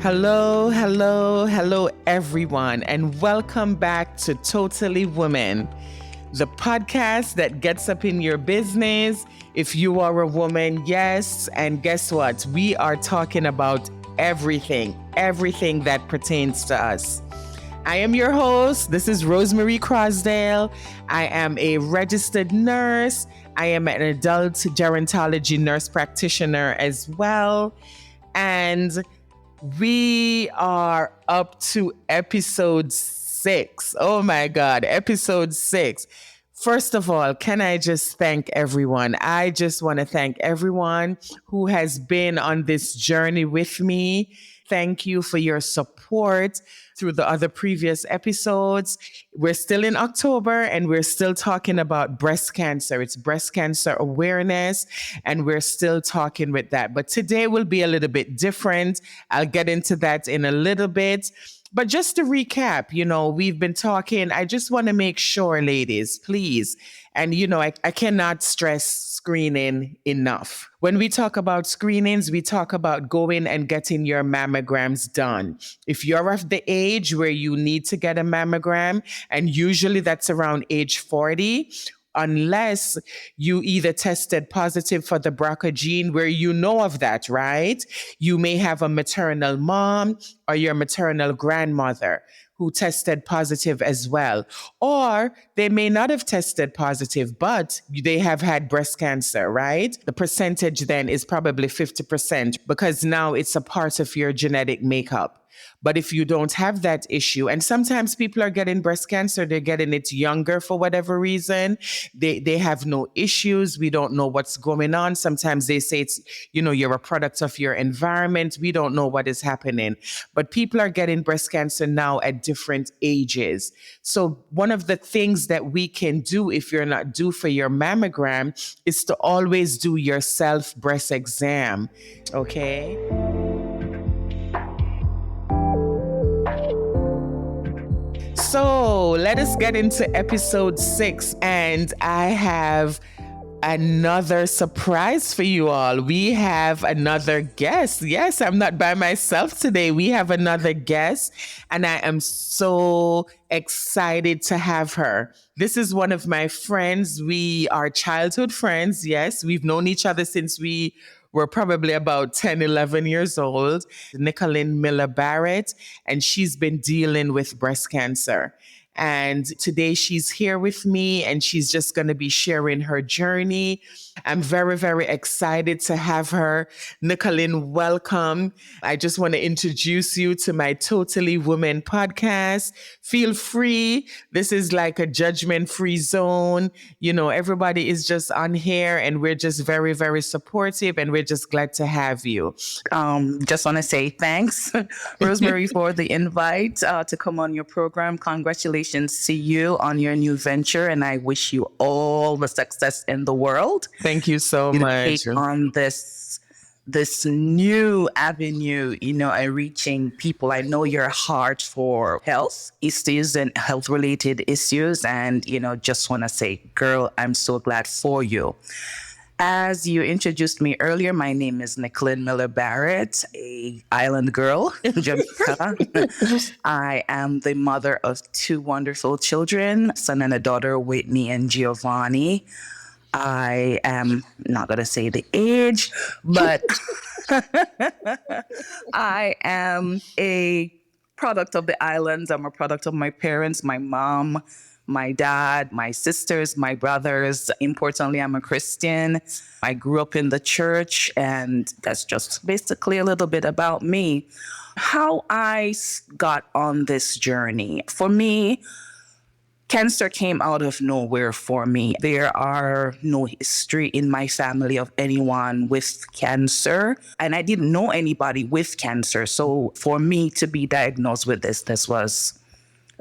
Hello, hello, hello, everyone, and welcome back to Totally Woman, the podcast that gets up in your business. If you are a woman, yes, and guess what? We are talking about everything that pertains to us. I am your host. This is Rosemarie Crosdale. I am a registered nurse. I am an adult gerontology nurse practitioner as well. And we are up to episode 6. Oh my God, episode 6. First of all, can I just thank everyone? I just want to thank everyone who has been on this journey with me. Thank you for your support through the other previous episodes. We're still in October and we're still talking about breast cancer. It's breast cancer awareness, and we're still talking with that. But today will be a little bit different. I'll get into that in a little bit. But just to recap, we've been talking. I just want to make sure, ladies, please. And, I cannot stress screening enough. When we talk about screenings, we talk about going and getting your mammograms done. If you're of the age where you need to get a mammogram, and usually that's around age 40, unless you either tested positive for the BRCA gene, where you know of that, right? You may have a maternal mom or your maternal grandmother who tested positive as well. Or they may not have tested positive, but they have had breast cancer, right? The percentage then is probably 50% because now it's a part of your genetic makeup. But if you don't have that issue, and sometimes people are getting breast cancer, they're getting it younger for whatever reason. They have no issues. We don't know what's going on. Sometimes they say it's, you're a product of your environment. We don't know what is happening. But people are getting breast cancer now at different ages. So one of the things that we can do if you're not due for your mammogram is to always do your self-breast exam, okay? So let us get into episode 6, and I have another surprise for you all. We have another guest. Yes, I'm not by myself today. We have another guest, and I am so excited to have her. This is one of my friends. We are childhood friends. Yes, we've known each other since we were probably about 10, 11 years old, Nicolyn Miller-Barrett, and she's been dealing with breast cancer. And today she's here with me, and she's just going to be sharing her journey. I'm very, very excited to have her. Nicolyn, welcome. I just want to introduce you to my Totally Woman podcast. Feel free. This is like a judgment-free zone. Everybody is just on here, and we're just very, very supportive, and we're just glad to have you. Just want to say thanks, Rosemarie, for the invite to come on your program. Congratulations to you on your new venture, and I wish you all the success in the world. Thank you so much. Take on this new avenue, reaching people. I know your heart for health issues and health-related issues, and, just want to say, girl, I'm so glad for you. As you introduced me earlier, my name is Nicolyn Miller-Barrett, a island girl in Jamaica. I am the mother of 2 wonderful children, son and a daughter, Whitney and Giovanni. I am not going to say the age, but I am a product of the islands. I'm a product of my parents, my mom, my dad, my sisters, my brothers. Importantly, I'm a Christian. I grew up in the church, and that's just basically a little bit about me. How I got on this journey. For me, cancer came out of nowhere for me. There are no history in my family of anyone with cancer, and I didn't know anybody with cancer. So for me to be diagnosed with this was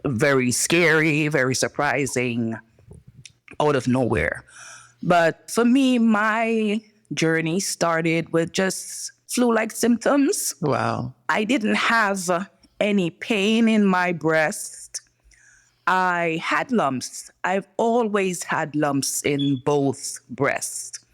very scary, very surprising, out of nowhere. But for me, my journey started with just flu-like symptoms. Wow. I didn't have any pain in my breast. I had lumps. I've always had lumps in both breasts.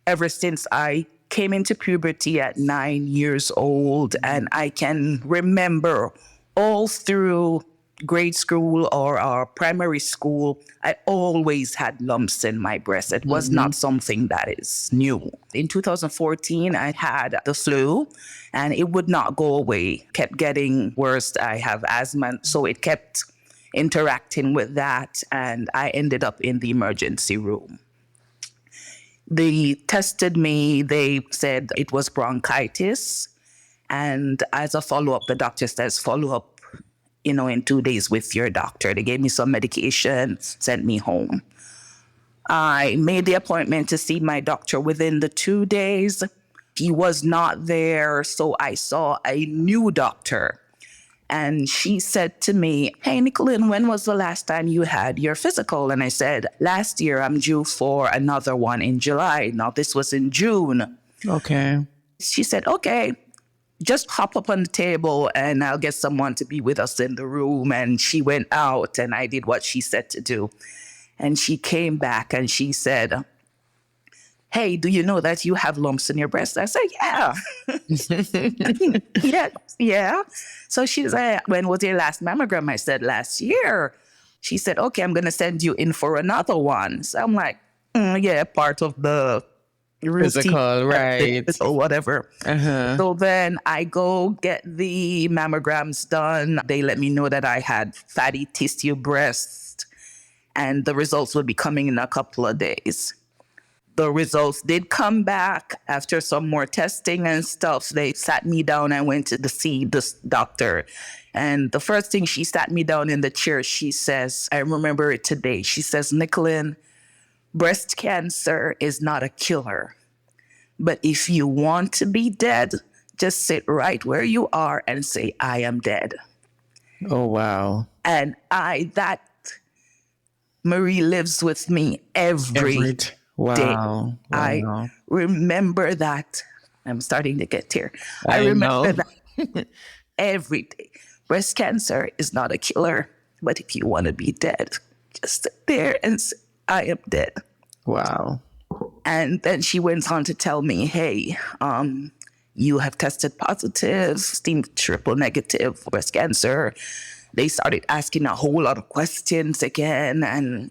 Ever since I came into puberty at 9 years old. And I can remember all through grade school or primary school, I always had lumps in my breast. It was not something that is new. In 2014, I had the flu and it would not go away, kept getting worse. I have asthma, so it kept interacting with that, and I ended up in the emergency room. They tested me. They said it was bronchitis. And as a follow-up, the doctor says, follow up, in 2 days with your doctor. They gave me some medication, sent me home. I made the appointment to see my doctor within the 2 days. He was not there, so I saw a new doctor. And she said to me, hey, Nicolyn, when was the last time you had your physical? And I said, last year I'm due for another one in July. Now, this was in June. Okay. She said, okay, just hop up on the table and I'll get someone to be with us in the room. And she went out and I did what she said to do. And she came back and she said, hey, do you know that you have lumps in your breast? I said, yeah. yeah. So she said, when was your last mammogram? I said, last year. She said, okay, I'm going to send you in for another one. So I'm like, yeah, part of the routine, physical, right? Or whatever. Uh-huh. So then I go get the mammograms done. They let me know that I had fatty tissue breast and the results would be coming in a couple of days. The results did come back after some more testing and stuff. They sat me down and went to see this doctor. And the first thing, she sat me down in the chair. She says, I remember it today. She says, Nicolyn, breast cancer is not a killer. But if you want to be dead, just sit right where you are and say, I am dead. Oh, wow. And that Marie lives with me every day. Wow. I remember that. I'm starting to get here. I remember that every day. Breast cancer is not a killer, but if you want to be dead, just sit there and say, I am dead. Wow. And then she went on to tell me, hey, you have tested positive, steamed triple negative breast cancer. They started asking a whole lot of questions again. And,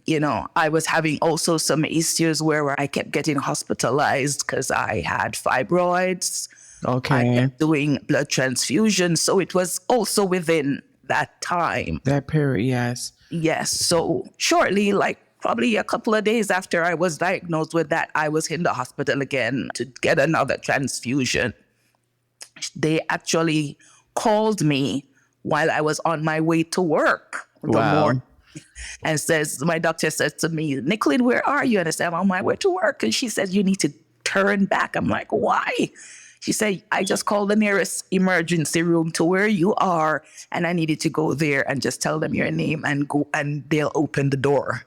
I was having also some issues where I kept getting hospitalized because I had fibroids. Okay. I kept doing blood transfusions. So it was also within that time. That period, yes. Yes. So shortly, probably a couple of days after I was diagnosed with that, I was in the hospital again to get another transfusion. They actually called me while I was on my way to work morning. And my doctor says to me, Nicolyn, where are you? And I said, I'm on my way to work. And she said, you need to turn back. I'm like, why? She said, I just called the nearest emergency room to where you are. And I needed to go there and just tell them your name and go, and they'll open the door.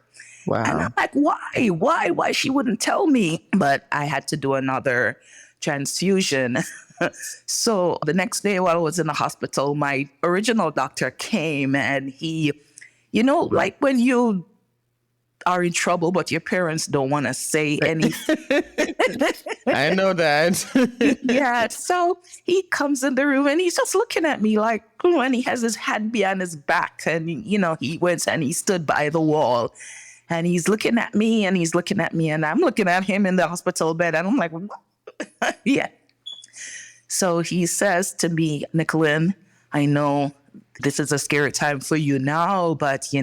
Wow. And I'm like, why? She wouldn't tell me. But I had to do another transfusion. So the next day while I was in the hospital, my original doctor came and he, like when you are in trouble, but your parents don't want to say anything. I know that. Yeah. So he comes in the room and he's just looking at me like, and he has his hand behind his back. And, he went and he stood by the wall and he's looking at me and he's looking at me and I'm looking at him in the hospital bed. And I'm like, yeah. So he says to me, Nicolyn, I know this is a scary time for you now, but,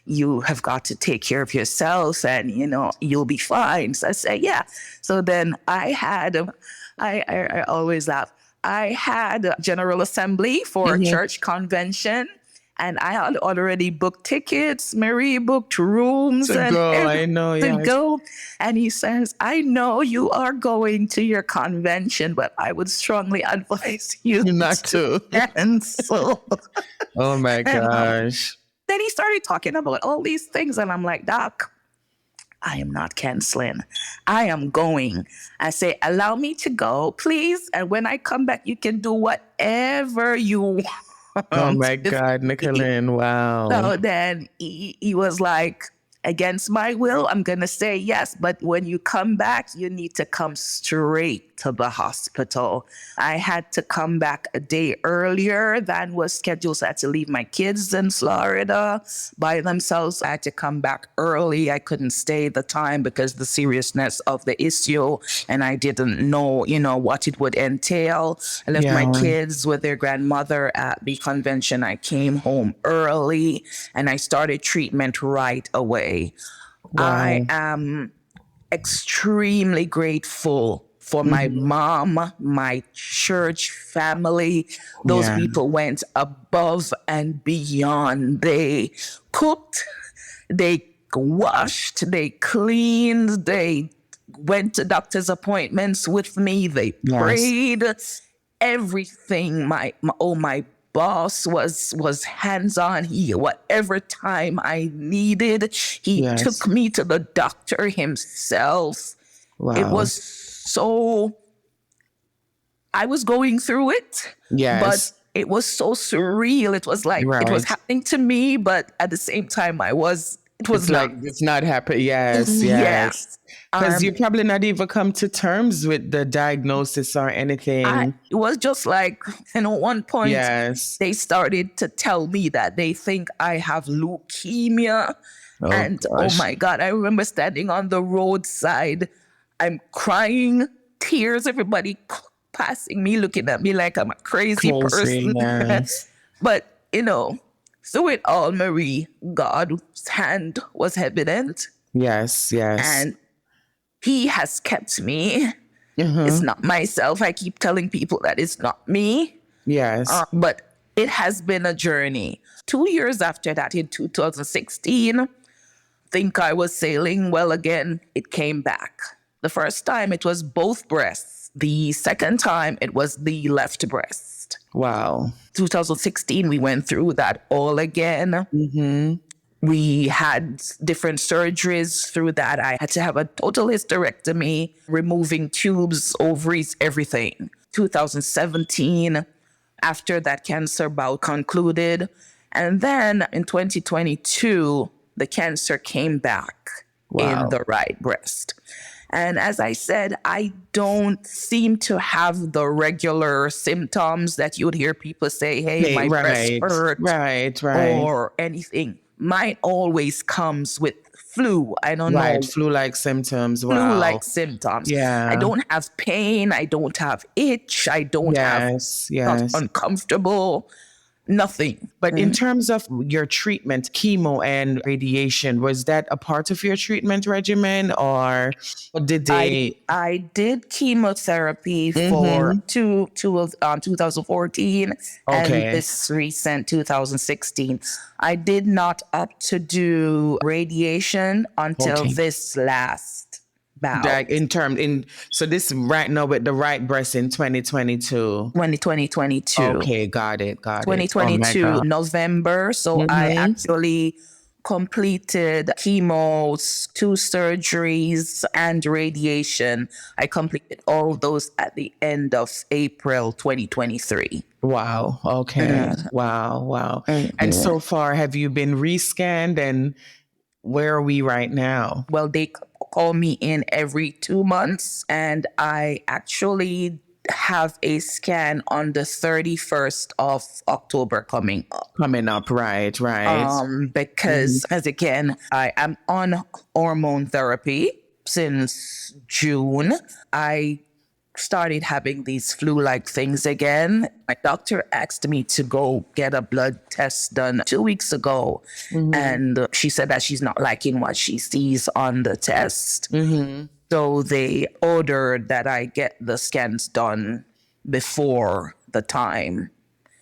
you have got to take care of yourself and, you'll be fine. So I say, yeah. So then I always laugh. I had a General Assembly for a church convention. And I had already booked tickets. Marie booked rooms to go. And he says, I know you are going to your convention, but I would strongly advise you not to cancel. Oh my gosh. Then he started talking about all these things. And I'm like, Doc, I am not canceling. I am going. I say, allow me to go, please. And when I come back, you can do whatever you want. Oh my God, Nicolyn, wow. So then he was like, against my will, I'm going to say yes. But when you come back, you need to come straight to the hospital. I had to come back a day earlier than was scheduled. So I had to leave my kids in Florida by themselves. I had to come back early. I couldn't stay the time because the seriousness of the issue, and I didn't know, what it would entail. I left my kids with their grandmother at the convention. I came home early and I started treatment right away. Wow. I am extremely grateful for my mom, my church family. Those people went above and beyond. They cooked, they washed, they cleaned, they went to doctor's appointments with me, they prayed. Everything. My boss was hands-on. Whatever time I needed, he took me to the doctor himself. Wow. It was so, I was going through it, but it was so surreal. It was like, it was happening to me, but at the same time, it was like, it's not happening. Yes. Because you probably not even come to terms with the diagnosis or anything. It was just like, one point, they started to tell me that they think I have leukemia. Gosh. Oh my God, I remember standing on the roadside. I'm crying, tears, everybody passing me, looking at me like I'm a crazy person. Yes. But, through it all, Marie, God's hand was evident. Yes. And he has kept me. It's not myself. I keep telling people that it's not me. Yes. But it has been a journey. 2 years after that, in 2016, think I was sailing well again. It came back. The first time it was both breasts. The second time it was the left breast. Wow. 2016, we went through that all again. We had different surgeries through that. I had to have a total hysterectomy, removing tubes, ovaries, everything. 2017, after that cancer bout concluded. And then in 2022, the cancer came back in the right breast. And as I said, I don't seem to have the regular symptoms that you would hear people say, hey, my breast hurt, or anything. Mine always comes with flu. I don't know. Flu-like symptoms. Wow. Flu-like symptoms. Yeah. I don't have pain. I don't have itch. I don't have not uncomfortable. Nothing. But in terms of your treatment, chemo and radiation, was that a part of your treatment regimen, or did they? I did chemotherapy for 2014 and this recent 2016. I did not opt to do radiation until this last bout. So this right now with the right breast in 2022. 2022. Okay, got it. 2022, November. So I actually completed chemos, 2 surgeries, and radiation. I completed all those at the end of April 2023. Wow. Okay. Wow. And so far, have you been rescanned, and where are we right now? Well, they call me in every 2 months, and I actually have a scan on the 31st of October coming up. Right. Because as again, I am on hormone therapy since June. I started having these flu-like things again. My doctor asked me to go get a blood test done 2 weeks ago. And she said that she's not liking what she sees on the test. So they ordered that I get the scans done before the time.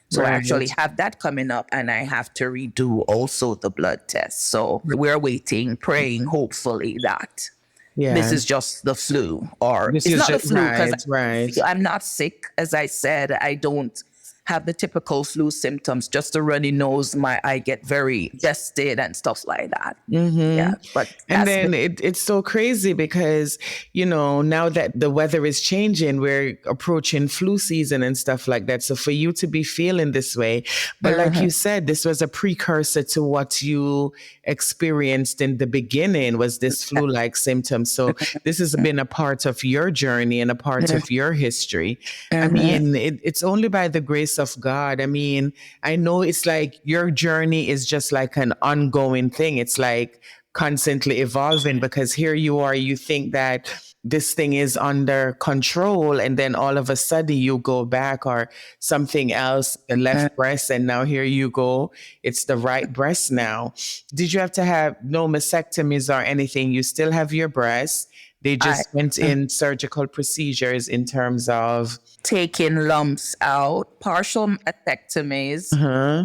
So I actually have that coming up, and I have to redo also the blood test. So we're waiting, praying, hopefully that this is just the flu, or it's not the flu because I'm not sick. As I said, I don't have the typical flu symptoms, just a runny nose. I get very congested and stuff like that. Yeah, but And then it's so crazy because, now that the weather is changing, we're approaching flu season and stuff like that. So for you to be feeling this way, but like you said, this was a precursor to what you experienced in the beginning, was this flu-like symptom. So this has been a part of your journey and a part of your history. I mean, it's only by the grace of God. I mean, I know it's like your journey is just like an ongoing thing. It's like constantly evolving, because here you are, you think that this thing is under control, and then all of a sudden you go back, or something else, the left breast, and now here you go, it's the right breast now. Did you have to have no mastectomies or anything? You still have your breast. They just went in surgical procedures in terms of taking lumps out, partial mastectomies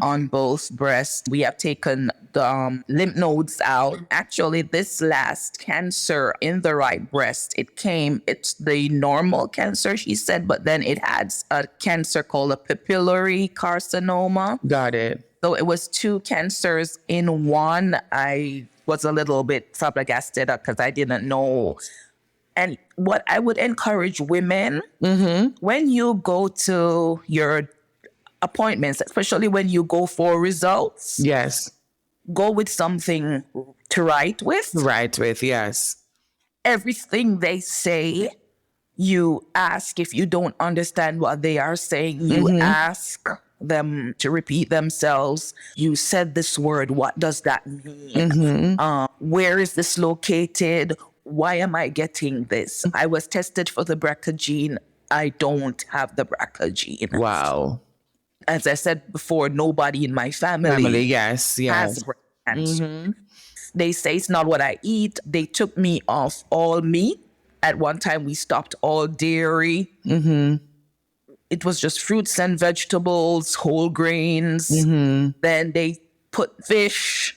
on both breasts. We have taken the lymph nodes out. Actually, this last cancer in the right breast, it's the normal cancer, she said, but then it had a cancer called a papillary carcinoma. Got it. So it was 2 cancers in one. I was a little bit flabbergasted because I didn't know. And what I would encourage women, when you go to your appointments, especially when you go for results, yes, go with something to write with. Yes. Everything they say, you ask. If you don't understand what they are saying, you ask them to repeat themselves. You said this word, what does that mean? Where is this located? Why am I getting this? I was tested for the BRCA gene. I don't have the BRCA gene. Wow. As I said before, nobody in my family yes. has breast cancer. They say it's not what I eat. They took me off all meat. At one time, we stopped all dairy. It was just fruits and vegetables, whole grains. Then they put fish.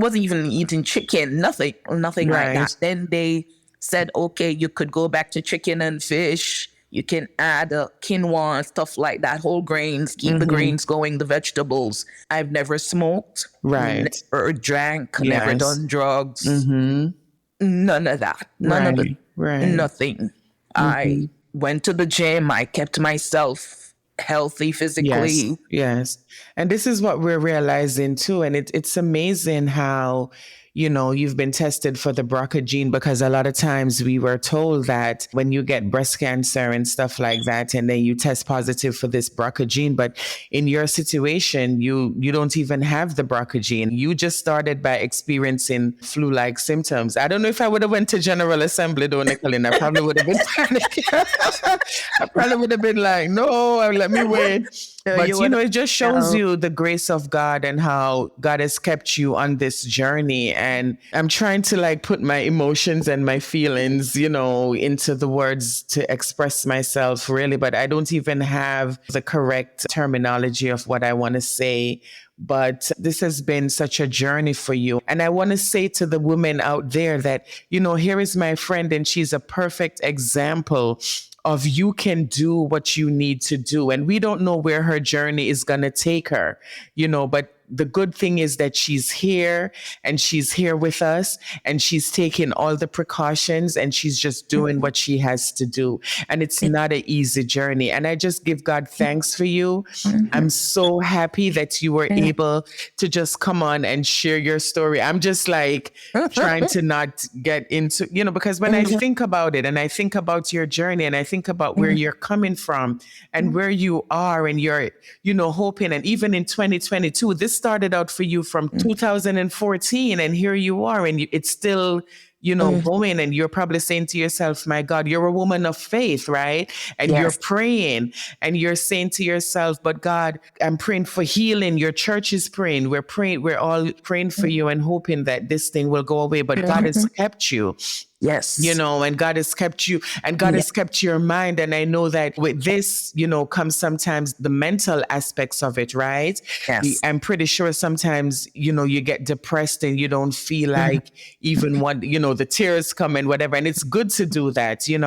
Wasn't even eating chicken, nothing like that. Then they said, okay, you could go back to chicken and fish. You can add quinoa and stuff like that, whole grains, keep the grains going, the vegetables. I've never smoked, never drank, never done drugs. None of that. Nothing. I went to the gym. I kept myself healthy physically. Yes. And this is what we're realizing too. And it's amazing how, you've been tested for the BRCA gene, because a lot of times we were told that when you get breast cancer and stuff like that, and then you test positive for this BRCA gene, but in your situation, you don't even have the BRCA gene. You just started by experiencing flu-like symptoms. I don't know if I would have went to General Assembly though, Nicolyn. I probably would have been panicking. I probably would have been like, no, let me wait. But it just shows you the grace of God and how God has kept you on this journey. And I'm trying to put my emotions and my feelings, into the words to express myself really, but I don't even have the correct terminology of what I want to say. But this has been such a journey for you. And I want to say to the women out there that, here is my friend, and she's a perfect example of you can do what you need to do. And we don't know where her journey is going to take her, but the good thing is that she's here, and she's here with us, and she's taking all the precautions, and she's just doing what she has to do. And it's not an easy journey. And I just give God thanks for you. I'm so happy that you were able to just come on and share your story. I'm just trying to not get into, because when I think about it, and I think about your journey, and I think about where you're coming from and where you are, and you're, hoping, and even in 2022, this started out for you from 2014, and here you are, and it's still going, and you're probably saying to yourself, my God, you're a woman of faith, right? And you're praying, and you're saying to yourself, but God, I'm praying for healing. Your church is praying. We're all praying for you and hoping that this thing will go away, but God has kept you. Yes. And God has kept you, and God Yeah. has kept your mind. And I know that with this, comes sometimes the mental aspects of it, right? Yes. I'm pretty sure sometimes, you get depressed and you don't feel Mhm. like even what, the tears come and whatever. And it's good to do that. Any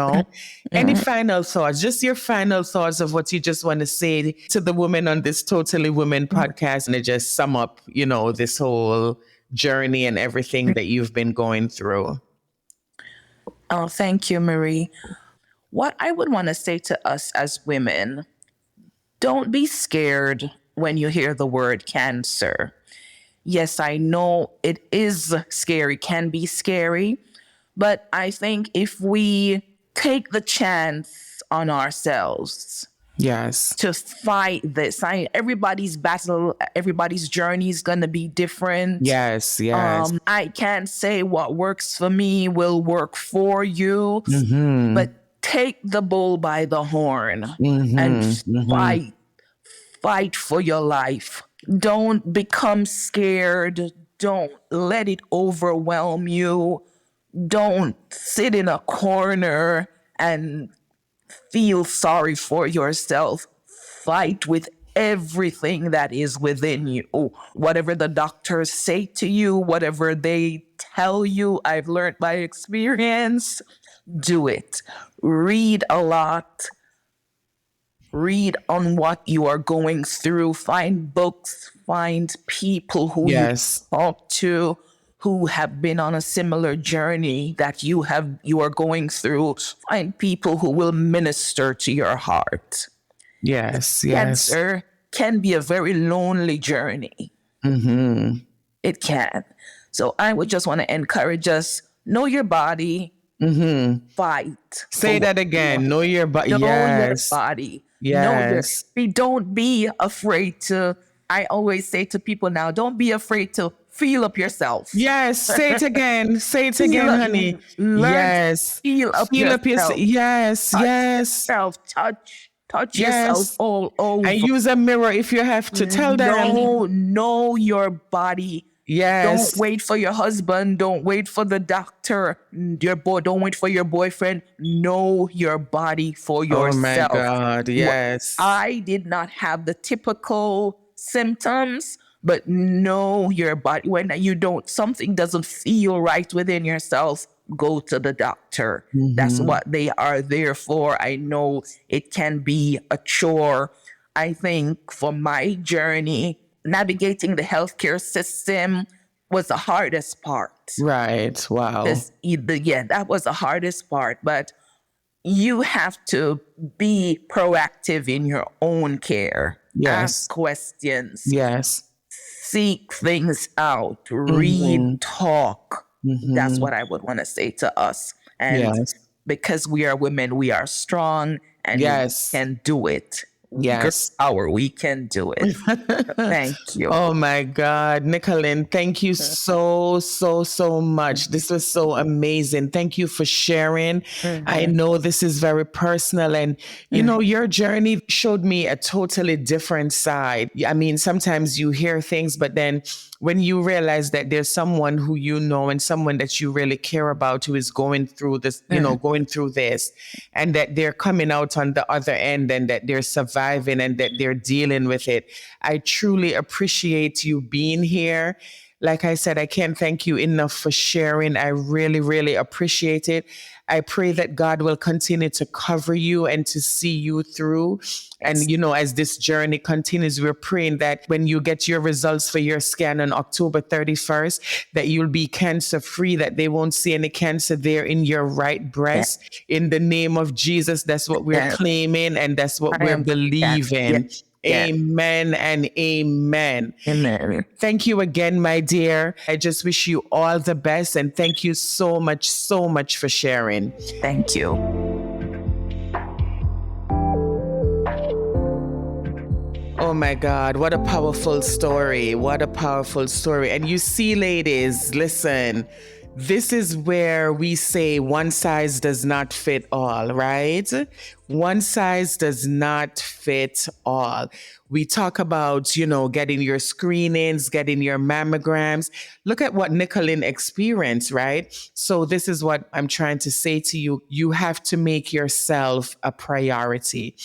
Mhm. final thoughts, just your final thoughts of what you just want to say to the women on this Totally Women podcast, and to just sum up, this whole journey and everything that you've been going through? Oh, thank you, Marie. What I would want to say to us as women, don't be scared when you hear the word cancer. Yes, I know it is scary, can be scary, but I think if we take the chance on ourselves Yes. to fight this, everybody's battle, everybody's journey is going to be different. Yes, yes. I can't say what works for me will work for you, but take the bull by the horn and fight for your life. Don't become scared. Don't let it overwhelm you. Don't sit in a corner and feel sorry for yourself. Fight with everything that is within you. Whatever the doctors say to you, whatever they tell you, I've learned by experience, do it. Read a lot. Read on what you are going through. Find books, find people who you Yes. talk to who have been on a similar journey that you are going through. Find people who will minister to your heart. Yes, yes. Cancer can be a very lonely journey. It can. So I would just want to encourage us, know your body, fight. Say that again. Know your body. Know your Yes. body. Yes. Don't be afraid to, I always say to people now, don't be afraid to feel up yourself. Yes. Say it again. Say it again, honey. Learn Yes. to feel up Feel up yourself. Yes. Touch Yes. yourself. Touch Yes. yourself all over. And use a mirror if you have to. Tell them. Know your body. Yes. Don't wait for your husband. Don't wait for the doctor. Don't wait for your boyfriend. Know your body for yourself. Oh my God. Yes. I did not have the typical symptoms, but know your body. When something doesn't feel right within yourself, go to the doctor. That's what they are there for. I know it can be a chore. I think for my journey, navigating the healthcare system was the hardest part. Right. Wow. That was the hardest part. But you have to be proactive in your own care. Yes. Ask questions. Yes. Seek things out. Read, talk. That's what I would want to say to us. And because we are women, we are strong and we can do it. Yes. We can do it. Thank you. Oh my God. Nicolyn, thank you so much. This was so amazing. Thank you for sharing. I know this is very personal, and your journey showed me a totally different side. I mean, sometimes you hear things, but then when you realize that there's someone who and someone that you really care about who is going through this, going through this, and that they're coming out on the other end, and that they're surviving, and that they're dealing with it. I truly appreciate you being here. Like I said, I can't thank you enough for sharing. I really, really appreciate it. I pray that God will continue to cover you and to see you through. And, as this journey continues, we're praying that when you get your results for your scan on October 31st, that you'll be cancer free, that they won't see any cancer there in your right breast. In the name of Jesus, that's what we're claiming, and that's what we're believing. Amen and amen. Amen. Thank you again, my dear. I just wish you all the best, and thank you so much for sharing. Thank you. Oh my God, what a powerful story. What a powerful story. And you see, ladies, listen, This is where we say one size does not fit all, right? One size does not fit all. We talk about, getting your screenings, getting your mammograms. Look at what Nicolyn experienced, right? So this is what I'm trying to say to you. You have to make yourself a priority.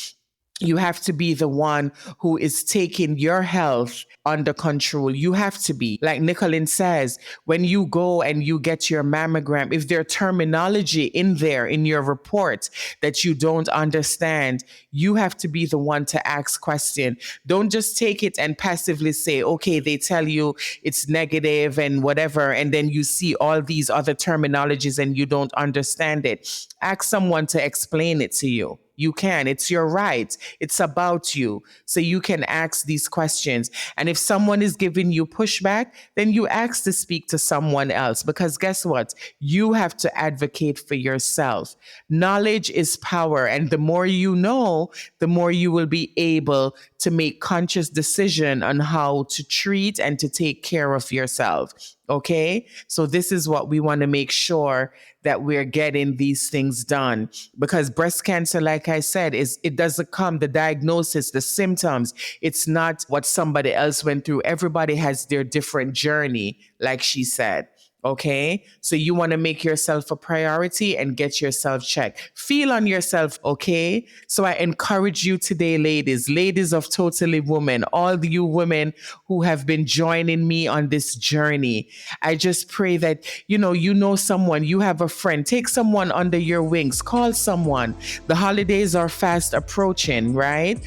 You have to be the one who is taking your health under control. You have to be. Like Nicolyn says, when you go and you get your mammogram, if there terminology in there in your report that you don't understand, you have to be the one to ask question. Don't just take it and passively say, okay, they tell you it's negative and whatever, and then you see all these other terminologies and you don't understand it. Ask someone to explain it to you. You can. It's your right. It's about you. So you can ask these questions. And if someone is giving you pushback, then you ask to speak to someone else, because guess what? You have to advocate for yourself. Knowledge is power. And the more you know, the more you will be able to make conscious decision on how to treat and to take care of yourself. Okay. So this is what we want to make sure that we're getting these things done, because breast cancer, like I said, it doesn't come, the diagnosis, the symptoms. It's not what somebody else went through. Everybody has their different journey, like she said. Okay. So you want to make yourself a priority and get yourself checked. Feel on yourself. Okay. So I encourage you today, ladies of Totally Woman, all you women who have been joining me on this journey. I just pray that, you know someone, you have a friend, take someone under your wings, call someone. The holidays are fast approaching, right?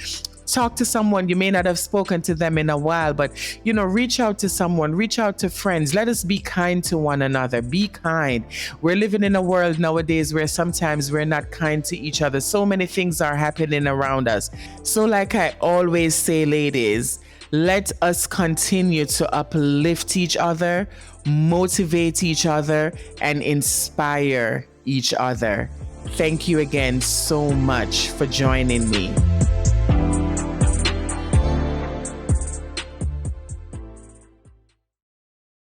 Talk to someone. You may not have spoken to them in a while, but, reach out to someone, reach out to friends. Let us be kind to one another. Be kind. We're living in a world nowadays where sometimes we're not kind to each other. So many things are happening around us. So like I always say, ladies, let us continue to uplift each other, motivate each other, and inspire each other. Thank you again so much for joining me.